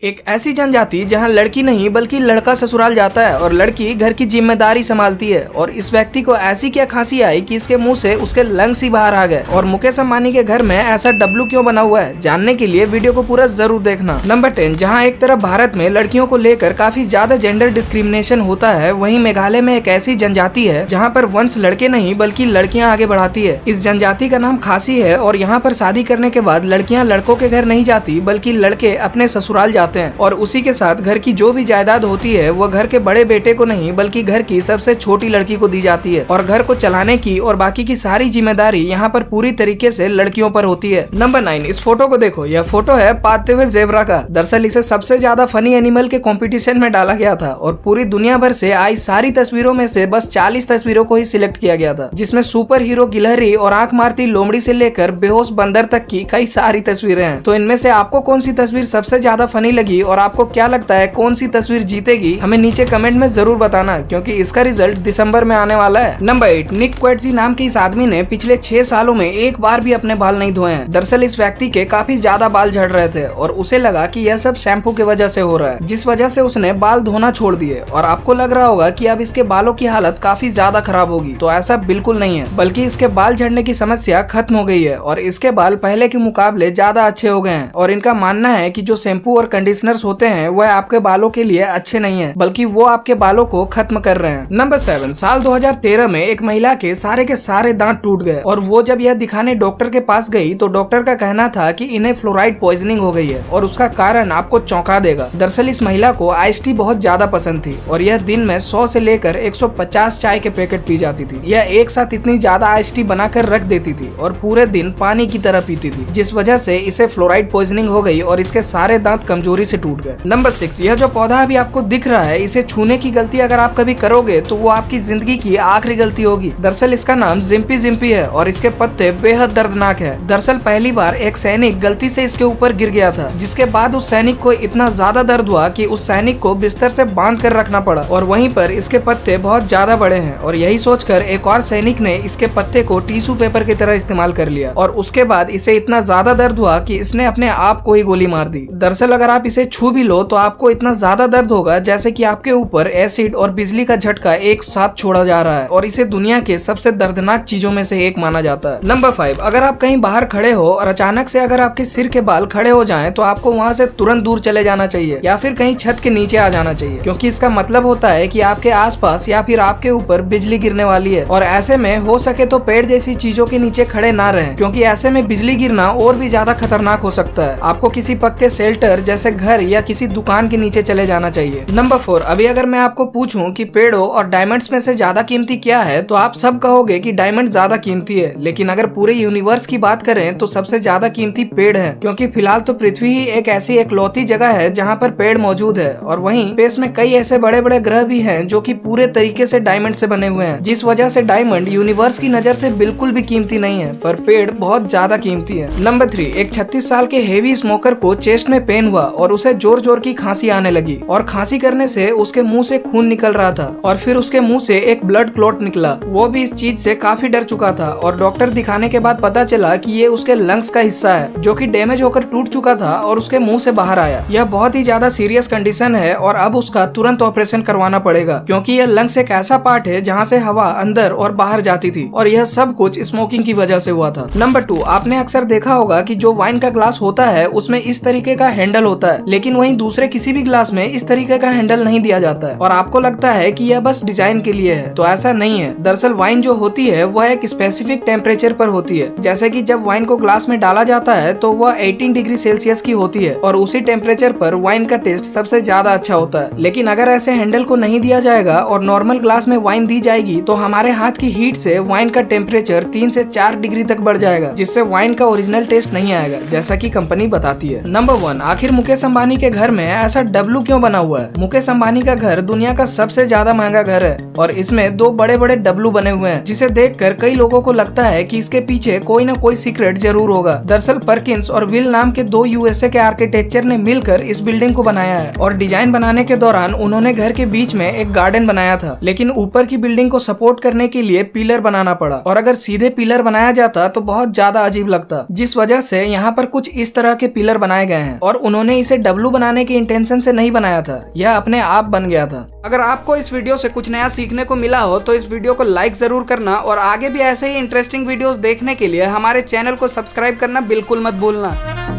एक ऐसी जनजाति जहां लड़की नहीं बल्कि लड़का ससुराल जाता है और लड़की घर की जिम्मेदारी संभालती है। और इस व्यक्ति को ऐसी क्या खांसी आई कि इसके मुंह से उसके लंग्स ही बाहर आ गए। और मुकेश अंबानी के घर में ऐसा डब्लू क्यों बना हुआ है, जानने के लिए वीडियो को पूरा जरूर देखना। नंबर 10, जहां एक तरफ भारत में लड़कियों को लेकर काफी ज्यादा जेंडर डिस्क्रिमिनेशन होता है, वहीं मेघालय में एक ऐसी जनजाति है जहाँ पर वंश लड़के नहीं बल्कि लड़कियाँ आगे बढ़ाती है। इस जनजाति का नाम खासी है और यहाँ पर शादी करने के बाद लड़कियाँ लड़कों के घर नहीं जाती बल्कि लड़के अपने ससुराल जाते हैं और उसी के साथ घर की जो भी जायदाद होती है वो घर के बड़े बेटे को नहीं बल्कि घर की सबसे छोटी लड़की को दी जाती है और घर को चलाने की और बाकी की सारी जिम्मेदारी यहाँ पर पूरी तरीके से लड़कियों पर होती है। नंबर 9, इस फोटो को देखो। यह फोटो है पालते हुए जेब्रा का। दरअसल इसे सबसे ज्यादा फनी एनिमल के कंपटीशन में डाला गया था और पूरी दुनिया भर से आई सारी तस्वीरों में से बस 40 तस्वीरों को ही सिलेक्ट किया गया था, जिसमें सुपर हीरो गिलहरी और आंख मारती लोमड़ी से लेकर बेहोश बंदर तक की कई सारी तस्वीरें हैं। तो इनमें से आपको कौन सी तस्वीर सबसे ज्यादा फनी लगी और आपको क्या लगता है कौन सी तस्वीर जीतेगी, हमें नीचे कमेंट में जरूर बताना, क्योंकि इसका रिजल्ट दिसंबर में आने वाला है। नंबर 8, निक क्वेट्जी नाम के इस आदमी ने पिछले 6 सालों में एक बार भी अपने बाल नहीं धोए हैं। दरअसल इस व्यक्ति के काफी ज्यादा बाल झड़ रहे थे और उसे लगा कि यह सब शैम्पू की वजह से हो रहा है, जिस वजह से उसने बाल धोना छोड़ दिए। और आपको लग रहा होगा कि अब इसके बालों की हालत काफी ज्यादा खराब होगी, तो ऐसा बिल्कुल नहीं है, बल्कि इसके बाल झड़ने की समस्या खत्म हो गई है और इसके बाल पहले के मुकाबले ज्यादा अच्छे हो गए हैं। और इनका मानना है कि जो शैम्पू और कंडीशनर्स होते हैं वह आपके बालों के लिए अच्छे नहीं है, बल्कि वो आपके बालों को खत्म कर रहे हैं। नंबर 7, साल 2013 में एक महिला के सारे दांत टूट गए और वो जब यह दिखाने डॉक्टर के पास गई तो डॉक्टर का कहना था कि इन्हें फ्लोराइड पॉइजनिंग हो गई है और उसका कारण आपको चौंका देगा। दरअसल इस महिला को आइस टी बहुत ज्यादा पसंद थी और यह दिन में 100 से लेकर 150 चाय के पैकेट पी जाती थी। यह एक साथ इतनी ज्यादा आइस टी बनाकर रख देती थी और पूरे दिन पानी की तरह पीती थी, जिस वजह से इसे फ्लोराइड पॉइजनिंग हो गई और इसके सारे दांत कमजोरी से टूट गए। नंबर 6, यह जो पौधा अभी आपको दिख रहा है, इसे छूने की गलती अगर आप कभी करोगे तो वो आपकी जिंदगी की आखिरी गलती होगी। दरअसल इसका नाम जिम्पी जिम्पी है और इसके पत्ते बेहद दर्दनाक है। दरअसल पहली बार एक सैनिक गलती से इसके ऊपर गिर गया था, जिसके बाद उस सैनिक को इतना ज्यादा दर्द हुआ कि उस सैनिक को बिस्तर से बांध कर रखना पड़ा और वहीं पर इसके पत्ते बहुत ज्यादा बड़े हैं। और यही सोचकर एक और सैनिक ने इसके पत्ते को टिश्यू पेपर की तरह इस्तेमाल कर लिया और उसके बाद इसे इतना ज्यादा दर्द हुआ कि इसने अपने आप को ही गोली मार दी। दरअसल अगर आप इसे छू भी लो तो आपको इतना ज्यादा दर्द होगा जैसे कि आपके ऊपर एसिड और बिजली का झटका एक साथ छोड़ा जा रहा है और इसे दुनिया के सबसे दर्दनाक चीजों में से एक माना जाता है। नंबर 5, अगर आप कहीं बाहर खड़े हो और अचानक से अगर आपके सिर के बाल खड़े हो जाएं तो आपको वहां से तुरंत दूर चले जाना चाहिए या फिर कहीं छत के नीचे आ जाना चाहिए, क्योंकि इसका मतलब होता है कि आपके आसपास या फिर आपके ऊपर बिजली गिरने वाली है। और ऐसे में हो सके तो पेड़ जैसी चीजों के नीचे खड़े ना रहें, क्योंकि ऐसे में बिजली गिरना और भी ज्यादा खतरनाक हो सकता है। आपको किसी पक्के शेल्टर जैसे घर या किसी दुकान के नीचे चले जाना चाहिए। नंबर 4, अभी अगर मैं आपको पूछूं कि पेड़ों और डायमंड्स में से ज्यादा कीमती क्या है तो आप सब कहोगे कि डायमंड ज्यादा कीमती है, लेकिन अगर पूरे यूनिवर्स की बात करें तो सबसे ज्यादा कीमती पेड़ है, क्योंकि फिलहाल तो पृथ्वी ही एक ऐसी एकलौती जगह है जहां पर पेड़ मौजूद है। और वहीं स्पेस में कई ऐसे बड़े बड़े ग्रह भी हैं जो कि पूरे तरीके से डायमंड से बने हुए हैं, जिस वजह से डायमंड यूनिवर्स की नजर से बिल्कुल भी कीमती नहीं है, पर पेड़ बहुत ज्यादा कीमती है। नंबर 3, एक 36 साल के हेवी स्मोकर को चेस्ट में पेन हुआ और उसे जोर जोर की खांसी आने लगी और खांसी करने से उसके मुंह से खून निकल रहा था और फिर उसके मुंह से एक ब्लड क्लॉट निकला। वो भी इस चीज से काफी डर चुका था और डॉक्टर दिखाने के बाद पता चला कि ये उसके लंग्स का हिस्सा है जो कि डैमेज होकर टूट चुका था और उसके मुंह से बाहर आया। यह बहुत ही ज्यादा सीरियस कंडीशन है और अब उसका तुरंत ऑपरेशन करवाना पड़ेगा, क्योंकि यह लंग्स एक ऐसा पार्ट है जहाँ से हवा अंदर और बाहर जाती थी और यह सब कुछ स्मोकिंग की वजह से हुआ था। नंबर 2, आपने अक्सर देखा होगा कि जो वाइन का ग्लास होता है उसमें इस तरीके का हैंडल होता है, लेकिन वहीं दूसरे किसी भी ग्लास में इस तरीके का हैंडल नहीं दिया जाता है और आपको लगता है कि यह बस डिजाइन के लिए है, तो ऐसा नहीं है। दरअसल वाइन जो होती है वह एक स्पेसिफिक टेम्परेचर पर होती है, जैसे कि जब वाइन को ग्लास में डाला जाता है तो वह 18 डिग्री सेल्सियस की होती है और उसी टेम्परेचर पर वाइन का टेस्ट सबसे ज्यादा अच्छा होता है। लेकिन अगर ऐसे हैंडल को नहीं दिया जाएगा और नॉर्मल ग्लास में वाइन दी जाएगी तो हमारे हाथ की हीट से वाइन का टेम्परेचर 3 से 4 डिग्री तक बढ़ जाएगा, जिससे वाइन का ओरिजिनल टेस्ट नहीं आएगा, जैसा कि कंपनी बताती है। नंबर 1, आखिर मुकेश अंबानी के घर में ऐसा डब्लू क्यों बना हुआ है? मुकेश अंबानी का घर दुनिया का सबसे ज्यादा महंगा घर है और इसमें 2 बड़े बड़े डब्लू बने हुए हैं, जिसे देखकर कई लोगों को लगता है कि इसके पीछे कोई न कोई सीक्रेट जरूर होगा। दरअसल पर्किंस और विल नाम के 2 यूएसए के आर्किटेक्चर ने मिलकर इस बिल्डिंग को बनाया है और डिजाइन बनाने के दौरान उन्होंने घर के बीच में एक गार्डन बनाया था, लेकिन ऊपर की बिल्डिंग को सपोर्ट करने के लिए पिलर बनाना पड़ा और अगर सीधे पिलर बनाया जाता तो बहुत ज्यादा अजीब लगता, जिस वजह से यहाँ पर कुछ इस तरह के पिलर बनाए गए हैं और उन्होंने इसे डब्लू बनाने के इंटेंशन से नहीं बनाया था, यह अपने आप बन गया था। अगर आपको इस वीडियो से कुछ नया सीखने को मिला हो तो इस वीडियो को लाइक जरूर करना और आगे भी ऐसे ही इंटरेस्टिंग वीडियोस देखने के लिए हमारे चैनल को सब्सक्राइब करना बिल्कुल मत भूलना।